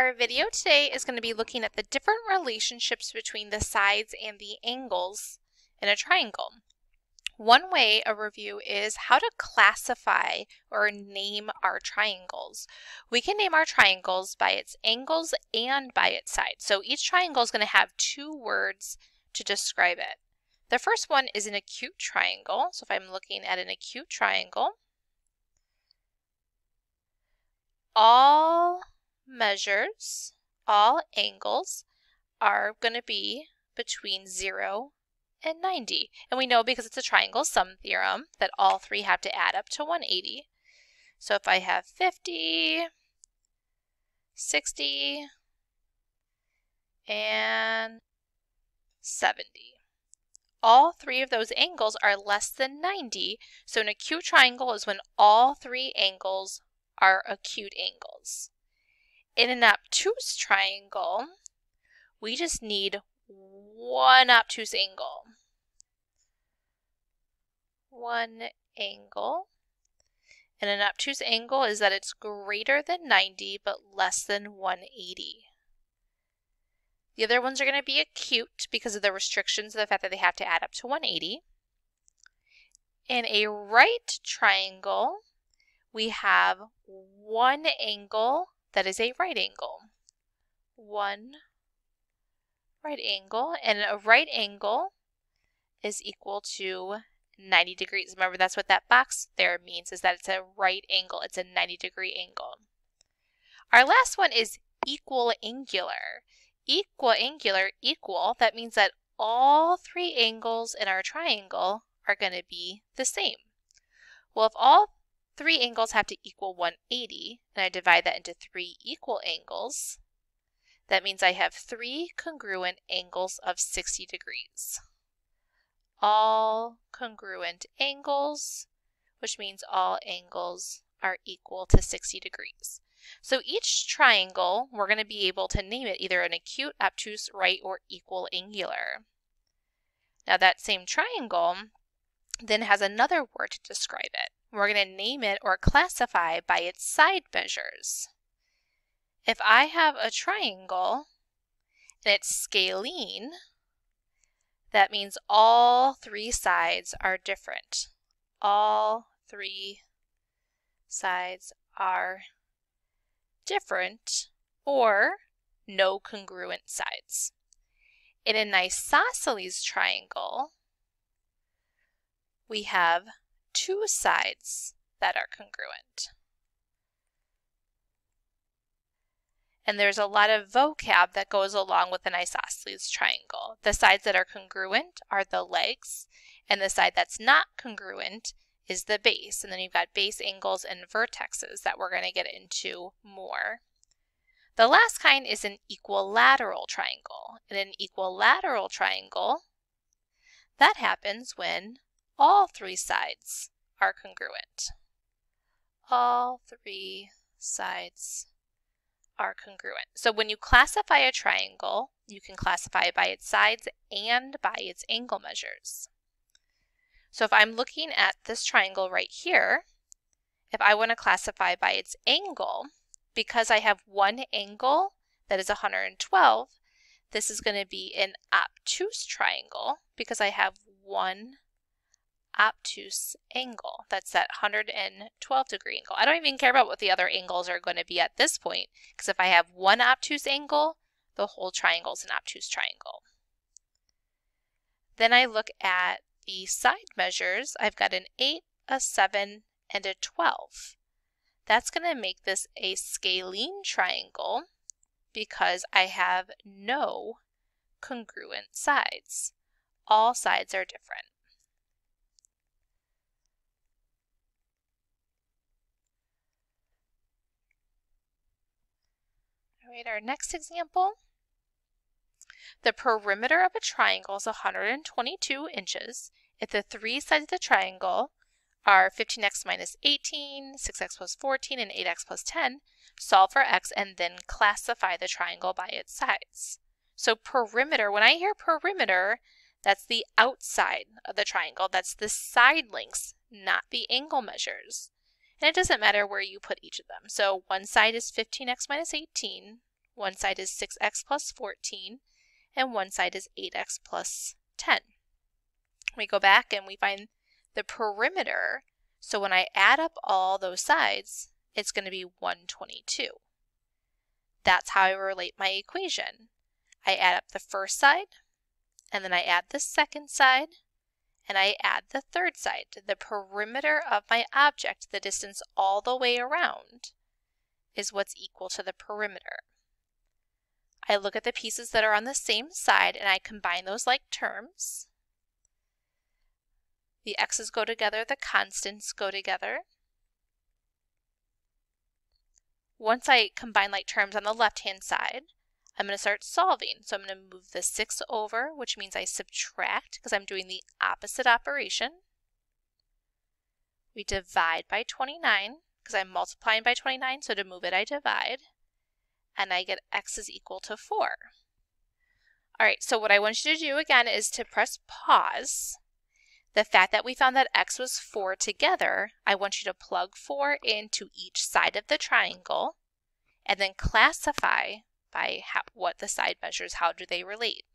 Our video today is going to be looking at the different relationships between the sides and the angles in a triangle. One way a review is how to classify or name our triangles. We can name our triangles by its angles and by its sides. So each triangle is going to have two words to describe it. The first one is an acute triangle. So if I'm looking at an acute triangle, all measures, all angles are going to be between 0 and 90. And we know because it's a triangle sum theorem that all three have to add up to 180. So if I have 50, 60, and 70. All three of those angles are less than 90. So an acute triangle is when all three angles are acute angles. In an obtuse triangle, we just need one obtuse angle. One angle. And an obtuse angle is that it's greater than 90 but less than 180. The other ones are going to be acute because of the restrictions of the fact that they have to add up to 180. In a right triangle, we have one angle that is a right angle. One right angle, and a right angle is equal to 90 degrees. Remember, that's what that box there means, is that it's a right angle. It's a 90-degree angle. Our last one is equiangular. Equiangular, equal, that means that all three angles in our triangle are going to be the same. Well, if all three angles have to equal 180, and I divide that into three equal angles, that means I have three congruent angles of 60 degrees. All congruent angles, which means all angles are equal to 60 degrees. So each triangle, we're going to be able to name it either an acute, obtuse, right, or equiangular. Now that same triangle then has another word to describe it. We're going to name it or classify by its side measures. If I have a triangle and it's scalene, that means all three sides are different. All three sides are different or no congruent sides. In an isosceles triangle, we have two sides that are congruent. And there's a lot of vocab that goes along with an isosceles triangle. The sides that are congruent are the legs, and the side that's not congruent is the base. And then you've got base angles and vertexes that we're going to get into more. The last kind is an equilateral triangle. In an equilateral triangle, that happens when all three sides are congruent. All three sides are congruent. So when you classify a triangle, you can classify it by its sides and by its angle measures. So if I'm looking at this triangle right here, if I want to classify by its angle, because I have one angle that is 112, this is going to be an obtuse triangle because I have one obtuse angle. That's that 112-degree angle. I don't even care about what the other angles are going to be at this point, because if I have one obtuse angle, the whole triangle is an obtuse triangle. Then I look at the side measures. I've got an 8, a 7, and a 12. That's going to make this a scalene triangle because I have no congruent sides. All sides are different. All right, our next example. The perimeter of a triangle is 122 inches if the three sides of the triangle are 15x minus 18, 6x plus 14, and 8x plus 10. Solve for x and then classify the triangle by its sides. So perimeter, when I hear perimeter, that's the outside of the triangle. That's the side lengths, not the angle measures. And it doesn't matter where you put each of them. So one side is 15x minus 18, One side is 6x plus 14, and one side is 8x plus 10. We go back and we find the perimeter. So when I add up all those sides, it's going to be 122. That's how I relate my equation. I add up the first side, and then I add the second side, and I add the third side. The perimeter of my object, the distance all the way around, is what's equal to the perimeter. I look at the pieces that are on the same side and I combine those like terms. The x's go together, the constants go together. Once I combine like terms on the left-hand side, I'm going to start solving. So I'm going to move the 6 over, which means I subtract because I'm doing the opposite operation. We divide by 29 because I'm multiplying by 29, so to move it I divide. And I get x is equal to 4. All right, so what I want you to do again is to press pause. The fact that we found that x was 4 together, I want you to plug 4 into each side of the triangle and then classify by what the side measures, how do they relate.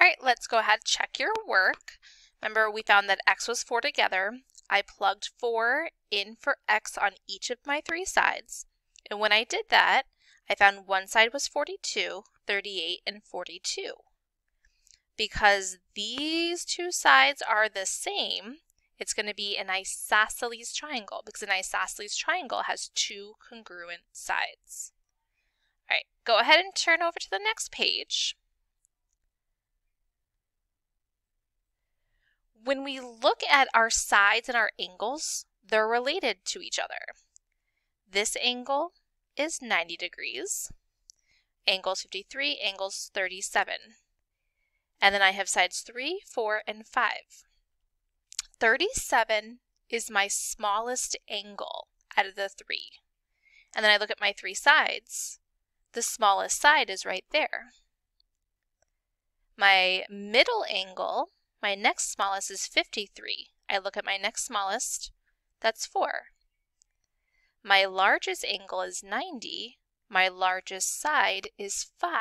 All right, let's go ahead and check your work. Remember, we found that x was 4 together. I plugged 4 in for x on each of my 3 sides. And when I did that, I found one side was 42, 38, and 42. Because these two sides are the same, it's going to be an isosceles triangle because an isosceles triangle has 2 congruent sides. All right, go ahead and turn over to the next page. When we look at our sides and our angles, they're related to each other. This angle is 90 degrees, angle's 53, angle's 37. And then I have sides 3, 4, and 5. 37 is my smallest angle out of the 3. And then I look at my 3 sides. The smallest side is right there. My middle angle, my next smallest is 53. I look at my next smallest, that's 4. My largest angle is 90. My largest side is 5.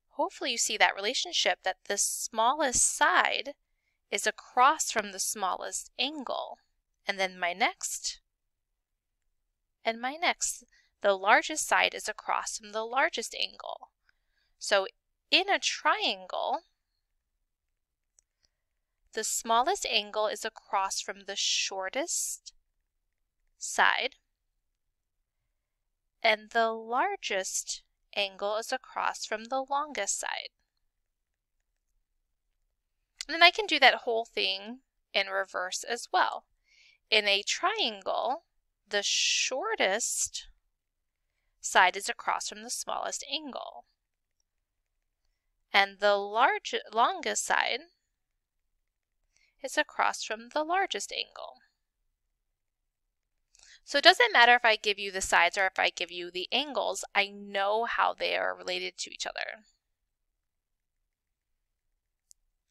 Hopefully you see that relationship that the smallest side is across from the smallest angle. And then my next, and my next. The largest side is across from the largest angle. So in a triangle, the smallest angle is across from the shortest side, and the largest angle is across from the longest side. And then I can do that whole thing in reverse as well. In a triangle, the shortest side is across from the smallest angle, and the longest side is across from the largest angle. So it doesn't matter if I give you the sides or if I give you the angles, I know how they are related to each other.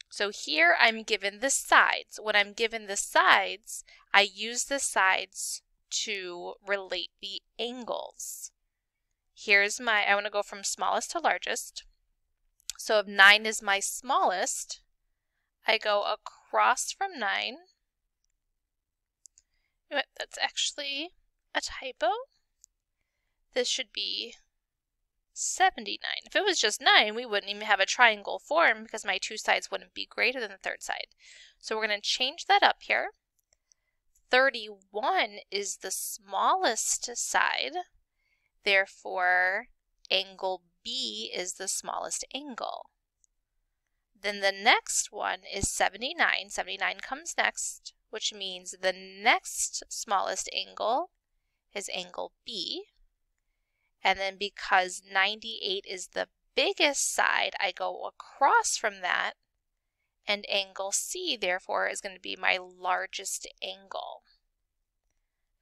So here I'm given the sides. When I'm given the sides, I use the sides to relate the angles. Here's I want to go from smallest to largest. So if 9 is my smallest, I go across from 9. That's actually a typo. This should be 79. If it was just 9, we wouldn't even have a triangle form because my 2 sides wouldn't be greater than the third side. So we're going to change that up here. 31 is the smallest side. Therefore, angle B is the smallest angle. Then the next one is 79. 79 comes next, which means the next smallest angle is angle B. And then because 98 is the biggest side, I go across from that, and angle C, therefore, is going to be my largest angle. All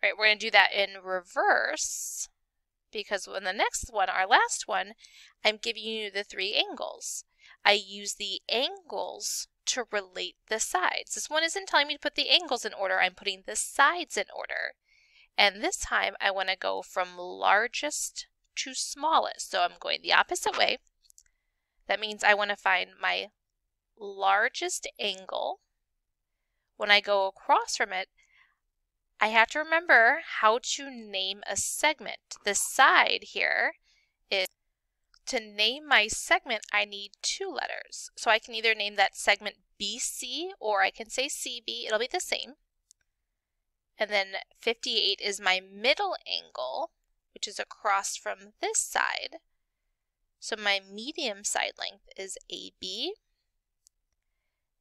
right, we're going to do that in reverse, because in the next one, our last one, I'm giving you the 3 angles. I use the angles to relate the sides. This one isn't telling me to put the angles in order, I'm putting the sides in order. And this time I want to go from largest to smallest. So I'm going the opposite way. That means I want to find my largest angle. When I go across from it, I have to remember how to name a segment. The side here is, to name my segment, I need 2 letters. So I can either name that segment BC or I can say CB. It'll be the same. And then 58 is my middle angle, which is across from this side. So my medium side length is AB.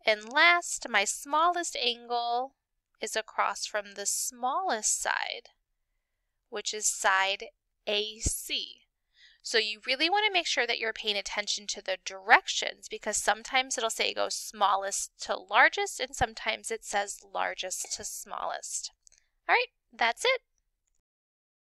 And last, my smallest angle is across from the smallest side, which is side AC. So you really want to make sure that you're paying attention to the directions, because sometimes it'll say go smallest to largest and sometimes it says largest to smallest. All right, that's it.